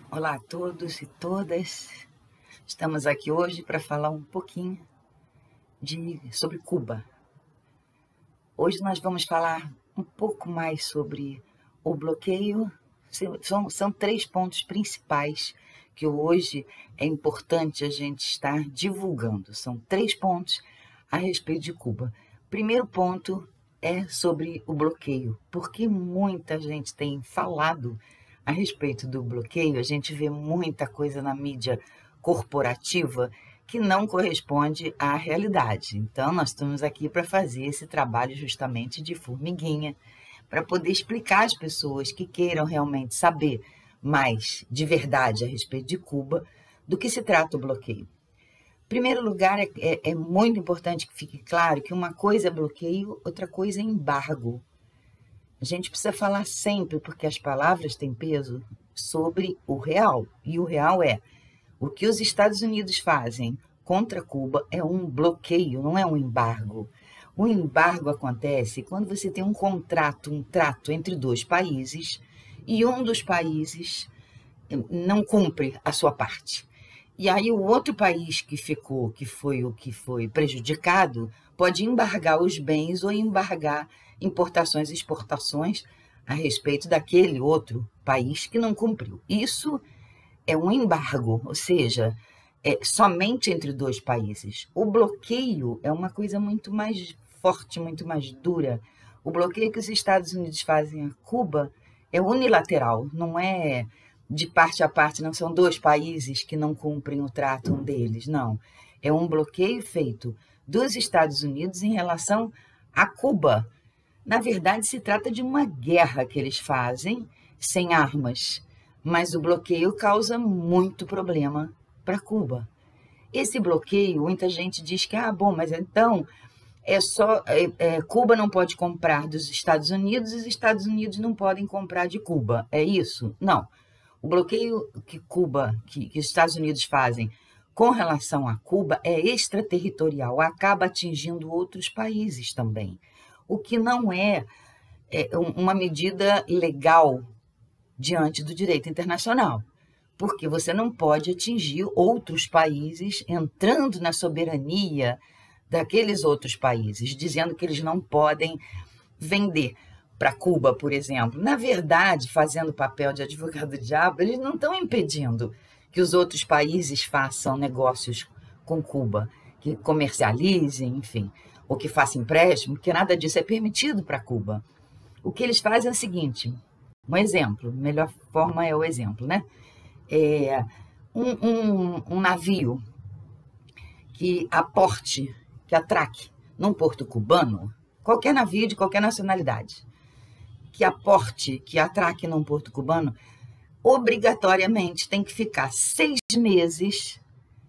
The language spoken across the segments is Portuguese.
Olá a todos e todas. Estamos aqui hoje para falar um pouquinho sobre Cuba. Hoje nós vamos falar um pouco mais sobre o bloqueio. São 3 pontos principais que hoje é importante a gente estar divulgando. São 3 pontos a respeito de Cuba. Primeiro ponto é sobre o bloqueio, porque muita gente tem falado a respeito do bloqueio. A gente vê muita coisa na mídia corporativa que não corresponde à realidade. Então, nós estamos aqui para fazer esse trabalho justamente de formiguinha, para poder explicar às pessoas que queiram realmente saber mais de verdade a respeito de Cuba do que se trata o bloqueio. Em primeiro lugar, é muito importante que fique claro que uma coisa é bloqueio, outra coisa é embargo. A gente precisa falar sempre, porque as palavras têm peso, sobre o real. E o real é: o que os Estados Unidos fazem contra Cuba é um bloqueio, não é um embargo. O embargo acontece quando você tem um trato entre 2 países e um dos países não cumpre a sua parte. E aí o outro país que foi o que foi prejudicado, pode embargar os bens ou embargar importações e exportações a respeito daquele outro país que não cumpriu. Isso é um embargo, ou seja, é somente entre 2 países. O bloqueio é uma coisa muito mais forte, muito mais dura. O bloqueio que os Estados Unidos fazem a Cuba é unilateral, não é de parte a parte, não são 2 países que não cumprem o trato um deles, não. É um bloqueio feito dos Estados Unidos em relação a Cuba. Na verdade, se trata de uma guerra que eles fazem sem armas, mas o bloqueio causa muito problema para Cuba. Esse bloqueio, muita gente diz que, mas então Cuba não pode comprar dos Estados Unidos e os Estados Unidos não podem comprar de Cuba. É isso? Não. O bloqueio que os Estados Unidos fazem com relação a Cuba é extraterritorial, acaba atingindo outros países também, o que não é uma medida legal diante do direito internacional, porque você não pode atingir outros países entrando na soberania daqueles outros países, dizendo que eles não podem vender para Cuba, por exemplo. Na verdade, fazendo o papel de advogado do diabo, eles não estão impedindo que os outros países façam negócios com Cuba, que comercializem, enfim, ou que façam empréstimo, porque nada disso é permitido para Cuba. O que eles fazem é o seguinte: um exemplo, a melhor forma é o exemplo, né? Um navio que atraque num porto cubano, qualquer navio de qualquer nacionalidade, que atraque num porto cubano, obrigatoriamente tem que ficar 6 meses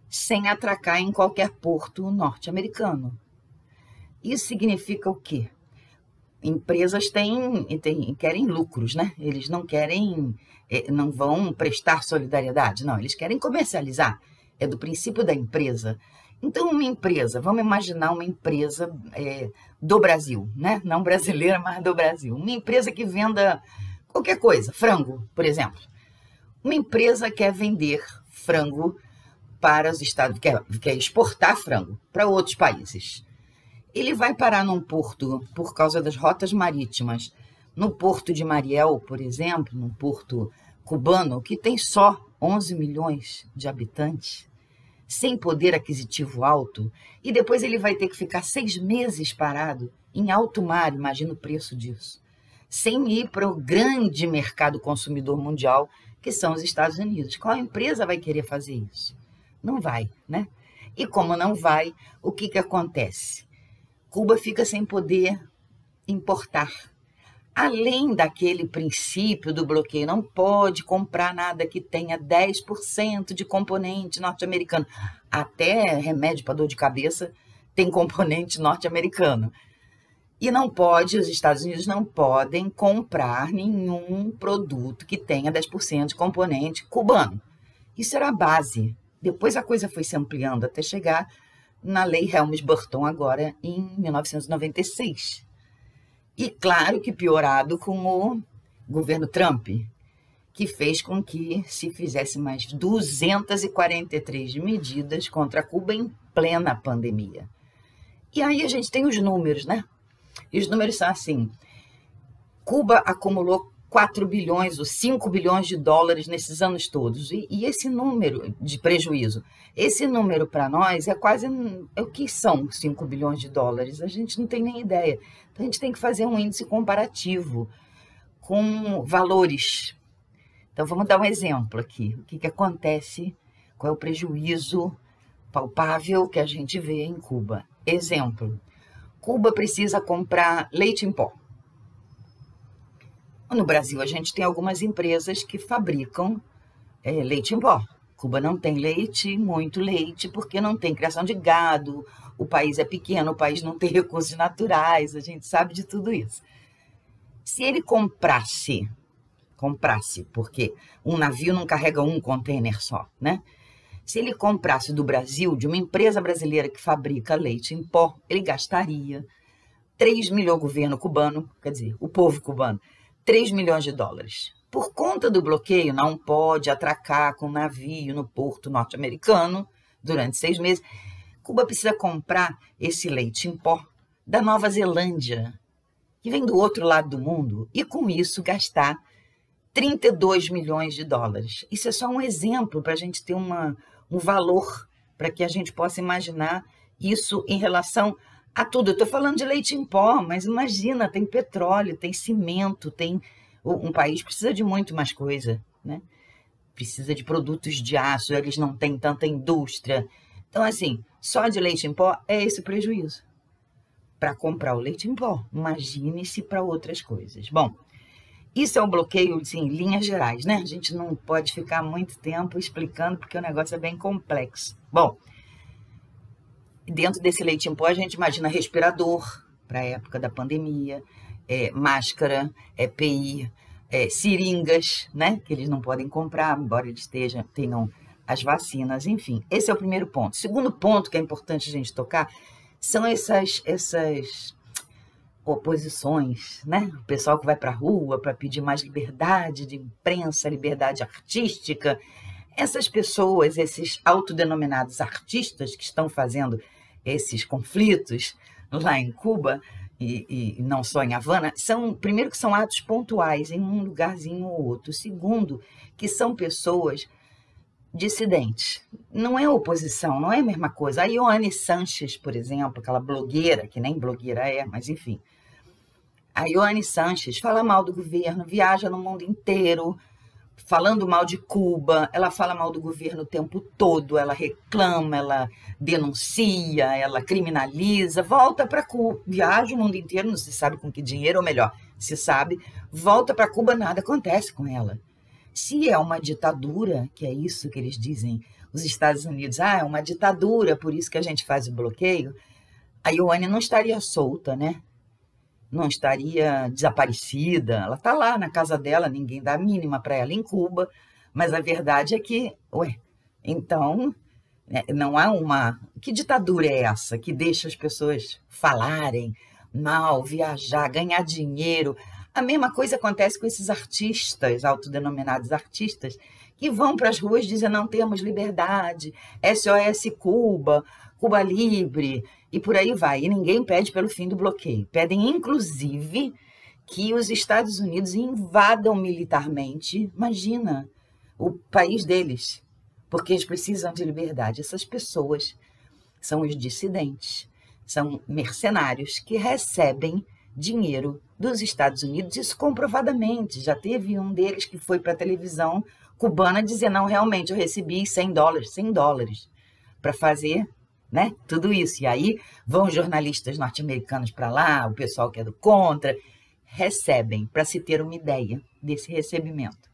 sem atracar em qualquer porto norte-americano. Isso significa o quê? Empresas querem lucros, né? Eles não vão prestar solidariedade, não, eles querem comercializar. É do princípio da empresa. Então, vamos imaginar uma empresa do Brasil, né? Não brasileira, mas do Brasil. Uma empresa que venda qualquer coisa, frango, por exemplo. Uma empresa quer vender frango para os Estados Unidos, quer exportar frango para outros países. Ele vai parar num porto, por causa das rotas marítimas, no porto de Mariel, por exemplo, num porto cubano, que tem só 11 milhões de habitantes, sem poder aquisitivo alto, e depois ele vai ter que ficar 6 meses parado em alto mar, imagina o preço disso, sem ir para o grande mercado consumidor mundial, que são os Estados Unidos. Qual empresa vai querer fazer isso? Não vai, né? E como não vai, o que acontece? Cuba fica sem poder importar. Além daquele princípio do bloqueio, não pode comprar nada que tenha 10% de componente norte-americano. Até remédio para dor de cabeça tem componente norte-americano. E os Estados Unidos não podem comprar nenhum produto que tenha 10% de componente cubano. Isso era a base. Depois a coisa foi se ampliando até chegar na Lei Helms-Burton, agora em 1996. E claro que piorado com o governo Trump, que fez com que se fizesse mais 243 medidas contra Cuba em plena pandemia. E aí a gente tem os números, né? E os números são assim: Cuba acumulou 4 bilhões ou 5 bilhões de dólares nesses anos todos. E esse número de prejuízo, esse número para nós é quase o que são 5 bilhões de dólares. A gente não tem nem ideia. Então a gente tem que fazer um índice comparativo com valores. Então vamos dar um exemplo aqui. O que acontece, qual é o prejuízo palpável que a gente vê em Cuba. Exemplo: Cuba precisa comprar leite em pó. No Brasil, a gente tem algumas empresas que fabricam leite em pó. Cuba não tem leite, muito leite, porque não tem criação de gado, o país é pequeno, o país não tem recursos naturais, a gente sabe de tudo isso. Se ele comprasse, porque um navio não carrega um container só, né? Se ele comprasse do Brasil, de uma empresa brasileira que fabrica leite em pó, ele gastaria 3 milhões, o governo cubano, quer dizer, o povo cubano, 3 milhões de dólares. Por conta do bloqueio, não pode atracar com navio no porto norte-americano durante 6 meses. Cuba precisa comprar esse leite em pó da Nova Zelândia, que vem do outro lado do mundo, e com isso gastar 32 milhões de dólares. Isso é só um exemplo para a gente ter um valor, para que a gente possa imaginar isso em relação a tudo. Eu estou falando de leite em pó, mas imagina, tem petróleo, tem cimento, um país precisa de muito mais coisa, né? Precisa de produtos de aço, eles não têm tanta indústria. Então, assim, só de leite em pó é esse prejuízo para comprar o leite em pó. Imagine-se para outras coisas. Bom, isso é um bloqueio, assim, em linhas gerais, né? A gente não pode ficar muito tempo explicando, porque o negócio é bem complexo. Bom, dentro desse leite em pó, a gente imagina respirador para a época da pandemia, máscara, EPI, seringas, né? Que eles não podem comprar, embora eles tenham as vacinas, enfim. Esse é o primeiro ponto. Segundo ponto que é importante a gente tocar são essas oposições, né? O pessoal que vai para a rua para pedir mais liberdade de imprensa, liberdade artística. Essas pessoas, esses autodenominados artistas que estão fazendo esses conflitos lá em Cuba, e não só em Havana, primeiro que são atos pontuais em um lugarzinho ou outro. Segundo, que são pessoas dissidentes. Não é oposição, não é a mesma coisa. A Ioane Sanches, por exemplo, aquela blogueira, que nem blogueira é, mas enfim. A Ioane Sanches fala mal do governo, viaja no mundo inteiro, falando mal de Cuba, ela fala mal do governo o tempo todo, ela reclama, ela denuncia, ela criminaliza, volta para Cuba, viaja o mundo inteiro, não se sabe com que dinheiro, ou melhor, se sabe, volta para Cuba, nada acontece com ela. Se é uma ditadura, que é isso que eles dizem, os Estados Unidos, é uma ditadura, por isso que a gente faz o bloqueio, a Ioane não estaria solta, né? Não estaria desaparecida, ela está lá na casa dela, ninguém dá a mínima para ela em Cuba, mas a verdade é que, então, não há que ditadura é essa que deixa as pessoas falarem mal, viajar, ganhar dinheiro? A mesma coisa acontece com esses artistas, autodenominados artistas, que vão para as ruas dizendo não temos liberdade, SOS Cuba, Cuba Livre, e por aí vai. E ninguém pede pelo fim do bloqueio. Pedem, inclusive, que os Estados Unidos invadam militarmente, imagina, o país deles, porque eles precisam de liberdade. Essas pessoas são os dissidentes, são mercenários que recebem dinheiro dos Estados Unidos, isso comprovadamente. Já teve um deles que foi para a televisão cubana dizer, não, realmente, eu recebi $100 para fazer, né, tudo isso. E aí vão jornalistas norte-americanos para lá, o pessoal que é do contra, recebem, para se ter uma ideia desse recebimento.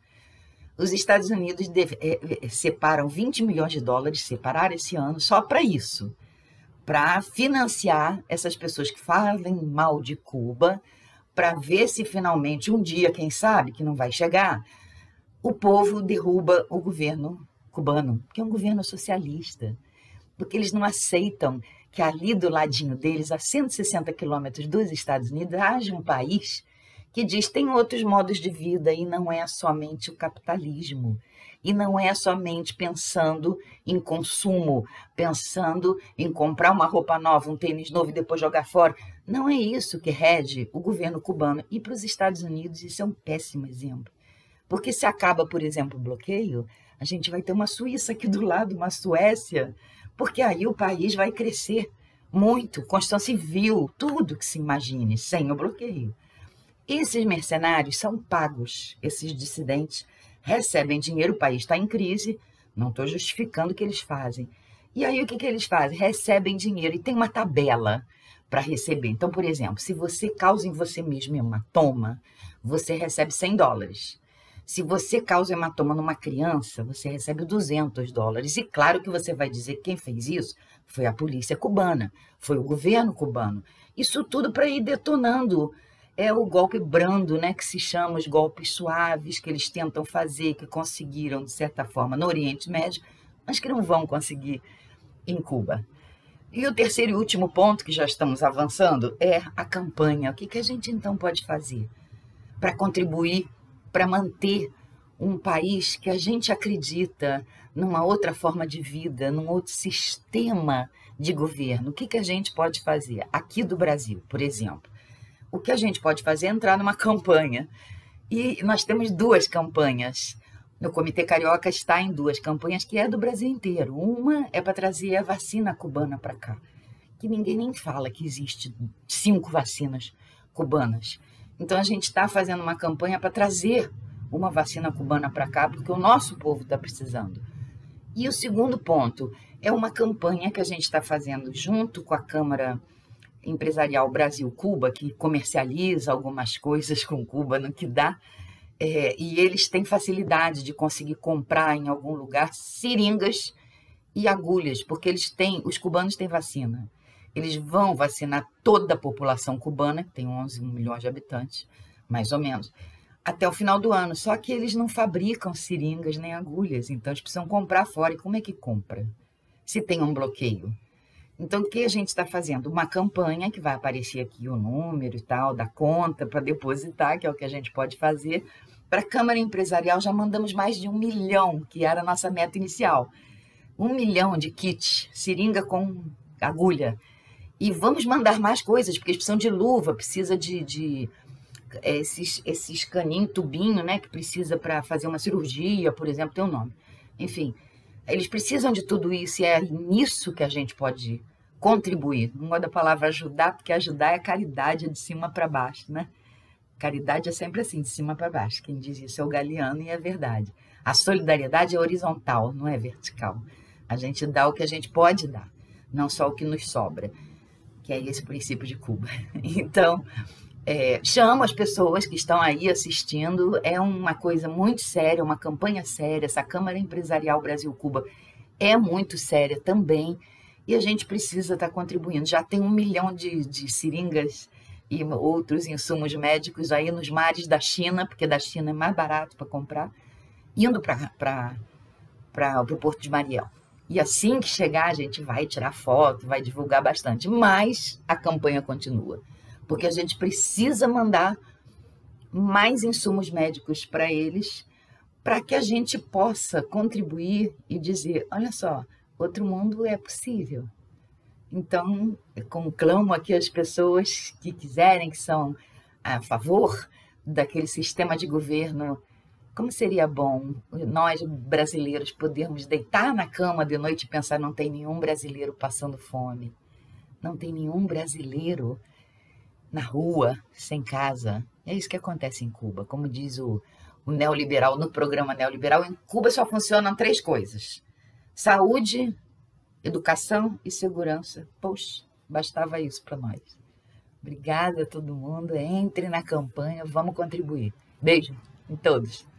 Os Estados Unidos separam $20 milhões, separaram esse ano só para isso, para financiar essas pessoas que falem mal de Cuba, para ver se finalmente um dia, quem sabe, que não vai chegar, o povo derruba o governo cubano, que é um governo socialista, porque eles não aceitam que ali do ladinho deles, a 160 quilômetros dos Estados Unidos, haja um país que diz que tem outros modos de vida e não é somente o capitalismo. E não é somente pensando em consumo, pensando em comprar uma roupa nova, um tênis novo e depois jogar fora. Não é isso que rege o governo cubano. E para os Estados Unidos isso é um péssimo exemplo. Porque se acaba, por exemplo, o bloqueio, a gente vai ter uma Suíça aqui do lado, uma Suécia, porque aí o país vai crescer muito, construção civil, tudo que se imagine, sem o bloqueio. Esses mercenários são pagos, esses dissidentes recebem dinheiro, o país está em crise, não estou justificando o que eles fazem. E aí o que eles fazem? Recebem dinheiro e tem uma tabela para receber. Então, por exemplo, se você causa em você mesmo hematoma, você recebe $100. Se você causa hematoma numa criança, você recebe $200. E claro que você vai dizer que quem fez isso foi a polícia cubana, foi o governo cubano. Isso tudo para ir detonando o golpe brando, né, que se chama os golpes suaves, que eles tentam fazer, que conseguiram, de certa forma, no Oriente Médio, mas que não vão conseguir em Cuba. E o terceiro e último ponto, que já estamos avançando, é a campanha. O que a gente, então, pode fazer para contribuir, para manter um país que a gente acredita numa outra forma de vida, num outro sistema de governo? O que a gente pode fazer aqui do Brasil, por exemplo? O que a gente pode fazer é entrar numa campanha. E nós temos 2 campanhas. O Comitê Carioca está em 2 campanhas, que é do Brasil inteiro. Uma é para trazer a vacina cubana para cá, que ninguém nem fala que existe 5 vacinas cubanas. Então, a gente está fazendo uma campanha para trazer uma vacina cubana para cá, porque o nosso povo está precisando. E o segundo ponto é uma campanha que a gente está fazendo junto com a Câmara Empresarial Brasil-Cuba, que comercializa algumas coisas com Cuba no que dá, e eles têm facilidade de conseguir comprar em algum lugar seringas e agulhas, porque os cubanos têm vacina. Eles vão vacinar toda a população cubana, que tem 11 milhões de habitantes, mais ou menos, até o final do ano. Só que eles não fabricam seringas nem agulhas, então eles precisam comprar fora. E como é que compra? Se tem um bloqueio. Então, o que a gente está fazendo? Uma campanha que vai aparecer aqui o número e tal, da conta para depositar, que é o que a gente pode fazer. Para a Câmara Empresarial já mandamos mais de 1 milhão, que era a nossa meta inicial. 1 milhão de kits, seringa com agulha. E vamos mandar mais coisas, porque eles precisam de luva, precisa de esses caninhos, tubinho, né, que precisa para fazer uma cirurgia, por exemplo, tem um nome. Enfim, eles precisam de tudo isso e é nisso que a gente pode contribuir. Não gosto da palavra ajudar, porque ajudar é caridade, é de cima para baixo, né? Caridade é sempre assim, de cima para baixo. Quem diz isso é o Galeano e é verdade. A solidariedade é horizontal, não é vertical. A gente dá o que a gente pode dar, não só o que nos sobra, que é esse princípio de Cuba. Então, chamo as pessoas que estão aí assistindo, é uma coisa muito séria, uma campanha séria. Essa Câmara Empresarial Brasil-Cuba é muito séria também, e a gente precisa estar contribuindo. Já tem 1 milhão de seringas e outros insumos médicos aí nos mares da China, porque da China é mais barato para comprar, indo para o Porto de Mariel. E assim que chegar, a gente vai tirar foto, vai divulgar bastante, mas a campanha continua, porque a gente precisa mandar mais insumos médicos para eles, para que a gente possa contribuir e dizer, olha só, outro mundo é possível. Então, eu conclamo aqui as pessoas que quiserem, que são a favor daquele sistema de governo. Como seria bom nós, brasileiros, podermos deitar na cama de noite e pensar, não tem nenhum brasileiro passando fome, não tem nenhum brasileiro na rua, sem casa. É isso que acontece em Cuba. Como diz o neoliberal, no programa neoliberal, em Cuba só funcionam 3 coisas: saúde, educação e segurança. Poxa, bastava isso para nós. Obrigada a todo mundo. Entre na campanha, vamos contribuir. Beijo em todos.